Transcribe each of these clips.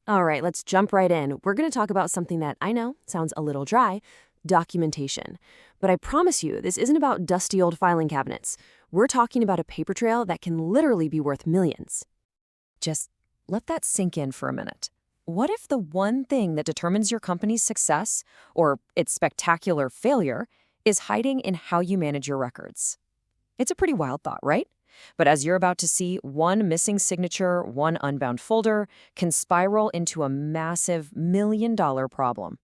All right, let's jump right in. We're going to talk about something that I know sounds a little dry, documentation. But I promise you, this isn't about dusty old filing cabinets. We're talking about a paper trail that can literally be worth millions. Just let that sink in for a minute. What if the one thing that determines your company's success, or its spectacular failure, is hiding in how you manage your records? It's a pretty wild thought, right? But as you're about to see, one missing signature, one unbound folder, can spiral into a massive $1 million problem.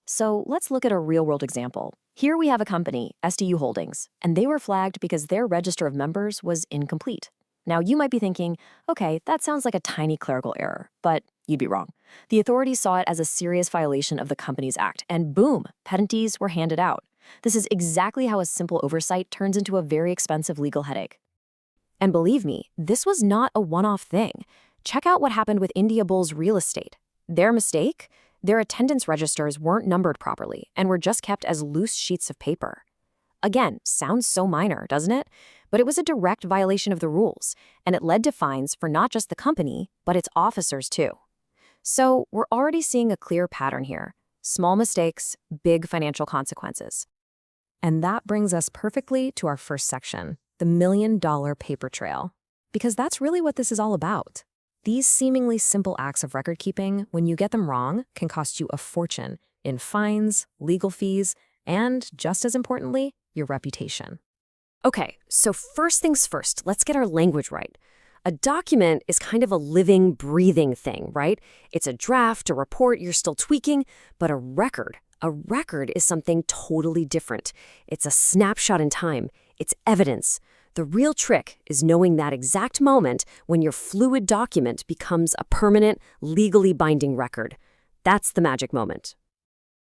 So let's look at a real-world example. Here we have a company, SDU Holdings, and they were flagged because their register of members was incomplete. Now, you might be thinking, okay, that sounds like a tiny clerical error, but you'd be wrong. The authorities saw it as a serious violation of the Companies Act, and boom, penalties were handed out. This is exactly how a simple oversight turns into a very expensive legal headache. And believe me, this was not a one-off thing. Check out what happened with India Bulls Real Estate. Their mistake? Their attendance registers weren't numbered properly and were just kept as loose sheets of paper. Again, sounds so minor, doesn't it? But it was a direct violation of the rules, and it led to fines for not just the company, but its officers too. So we're already seeing a clear pattern here. Small mistakes, big financial consequences. And that brings us perfectly to our first section, the $1 million paper trail. Because that's really what this is all about. These seemingly simple acts of record keeping, when you get them wrong, can cost you a fortune in fines, legal fees, and, just as importantly, your reputation. Okay, so first things first, let's get our language right. A document is kind of a living, breathing thing, right? It's a draft, a report you're still tweaking, but a record is something totally different. It's a snapshot in time. It's evidence. The real trick is knowing that exact moment when your fluid document becomes a permanent, legally binding record. That's the magic moment.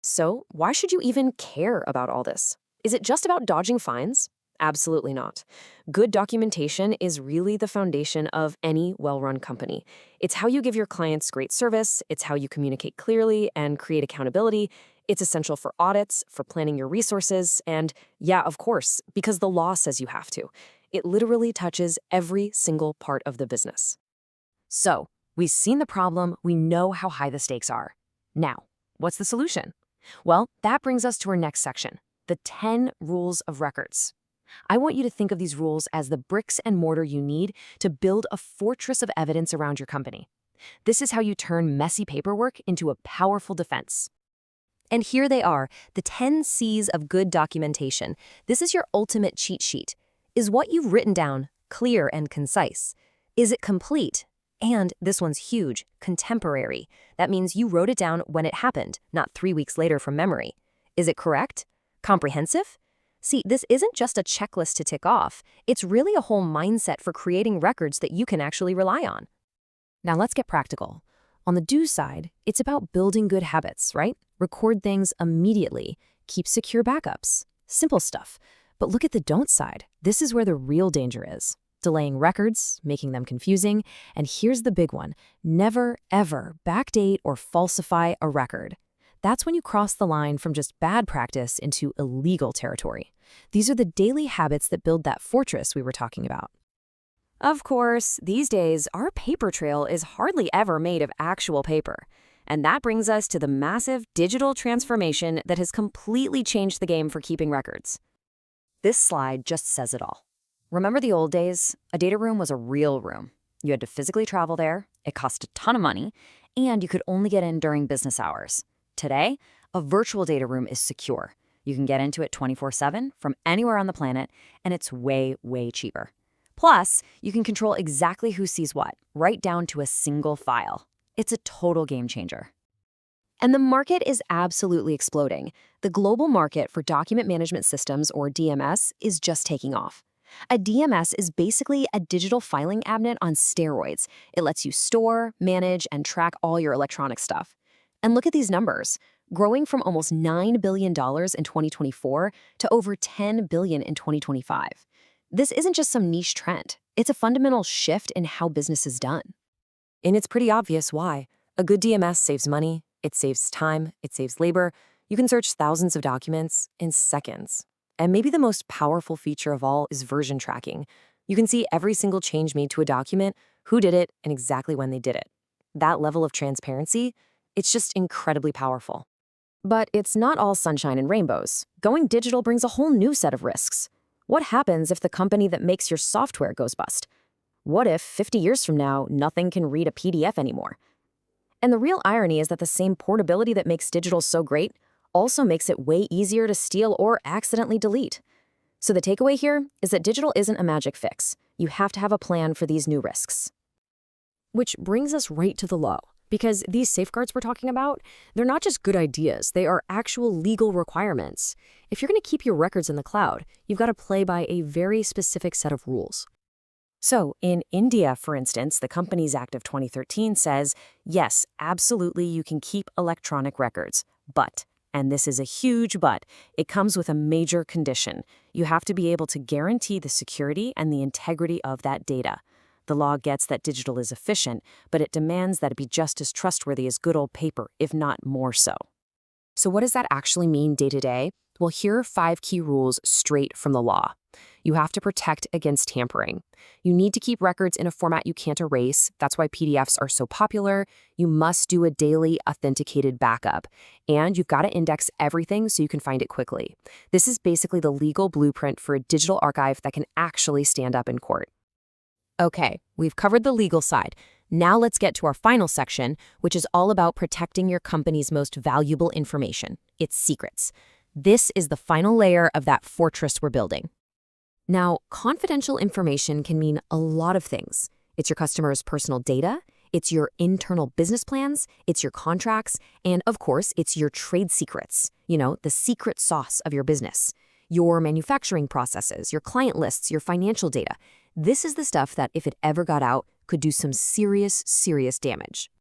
So, why should you even care about all this? Is it just about dodging fines? Absolutely not. Good documentation is really the foundation of any well-run company. It's how you give your clients great service, it's how you communicate clearly and create accountability. It's essential for audits, for planning your resources, and yeah, of course, because the law says you have to. It literally touches every single part of the business. So, we've seen the problem, we know how high the stakes are. Now, what's the solution? Well, that brings us to our next section, the 10 rules of records. I want you to think of these rules as the bricks and mortar you need to build a fortress of evidence around your company. This is how you turn messy paperwork into a powerful defense. And here they are, the 10 C's of good documentation. This is your ultimate cheat sheet. Is what you've written down clear and concise? Is it complete? And this one's huge, contemporary. That means you wrote it down when it happened, not 3 weeks later from memory. Is it correct? Comprehensive? See, this isn't just a checklist to tick off. It's really a whole mindset for creating records that you can actually rely on. Now let's get practical. On the do side, it's about building good habits, right? Record things immediately. Keep secure backups. Simple stuff. But look at the don't side. This is where the real danger is. Delaying records, making them confusing, and here's the big one. Never, ever backdate or falsify a record. That's when you cross the line from just bad practice into illegal territory. These are the daily habits that build that fortress we were talking about. Of course, these days, our paper trail is hardly ever made of actual paper. And that brings us to the massive digital transformation that has completely changed the game for keeping records. This slide just says it all. Remember the old days? A data room was a real room. You had to physically travel there, it cost a ton of money, and you could only get in during business hours. Today, a virtual data room is secure. You can get into it 24/7 from anywhere on the planet, and it's way, way cheaper. Plus, you can control exactly who sees what, right down to a single file. It's a total game changer. And the market is absolutely exploding. The global market for document management systems, or DMS, is just taking off. A DMS is basically a digital filing cabinet on steroids. It lets you store, manage, and track all your electronic stuff. And look at these numbers, growing from almost $9 billion in 2024 to over $10 billion in 2025. This isn't just some niche trend. It's a fundamental shift in how business is done. And it's pretty obvious why. A good DMS saves money, it saves time, it saves labor. You can search thousands of documents in seconds. And maybe the most powerful feature of all is version tracking. You can see every single change made to a document, who did it, and exactly when they did it. That level of transparency, it's just incredibly powerful. But it's not all sunshine and rainbows. Going digital brings a whole new set of risks. What happens if the company that makes your software goes bust? What if 50 years from now, nothing can read a PDF anymore? And the real irony is that the same portability that makes digital so great also makes it way easier to steal or accidentally delete. So the takeaway here is that digital isn't a magic fix. You have to have a plan for these new risks. Which brings us right to the law. Because these safeguards we're talking about, they're not just good ideas, they are actual legal requirements. If you're going to keep your records in the cloud, you've got to play by a very specific set of rules. So, in India, for instance, the Companies Act of 2013 says, yes, absolutely, you can keep electronic records. But, and this is a huge but, it comes with a major condition. You have to be able to guarantee the security and the integrity of that data. The law gets that digital is efficient, but it demands that it be just as trustworthy as good old paper, if not more so. So what does that actually mean day to day? Well, here are 5 key rules straight from the law. You have to protect against tampering. You need to keep records in a format you can't erase. That's why PDFs are so popular. You must do a daily authenticated backup. And you've got to index everything so you can find it quickly. This is basically the legal blueprint for a digital archive that can actually stand up in court. Okay, we've covered the legal side. Now let's get to our final section, which is all about protecting your company's most valuable information, its secrets. This is the final layer of that fortress we're building. Now, confidential information can mean a lot of things. It's your customers' personal data, it's your internal business plans, it's your contracts, and of course, it's your trade secrets, the secret sauce of your business. Your manufacturing processes, your client lists, your financial data. This is the stuff that, if it ever got out, could do some serious, serious damage.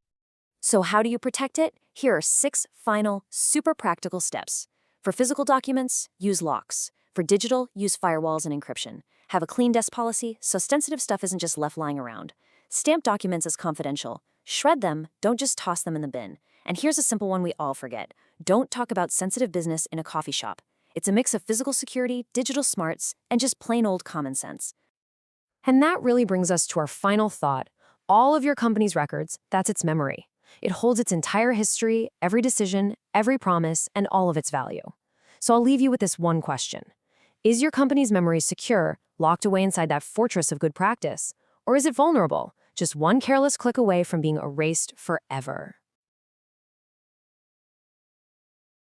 So how do you protect it? Here are 6 final, super practical steps. For physical documents, use locks. For digital, use firewalls and encryption. Have a clean desk policy, so sensitive stuff isn't just left lying around. Stamp documents as confidential. Shred them, don't just toss them in the bin. And here's a simple one we all forget. Don't talk about sensitive business in a coffee shop. It's a mix of physical security, digital smarts, and just plain old common sense. And that really brings us to our final thought. All of your company's records, that's its memory. It holds its entire history, every decision, every promise, and all of its value. So I'll leave you with this one question. Is your company's memory secure, locked away inside that fortress of good practice? Or is it vulnerable, just one careless click away from being erased forever?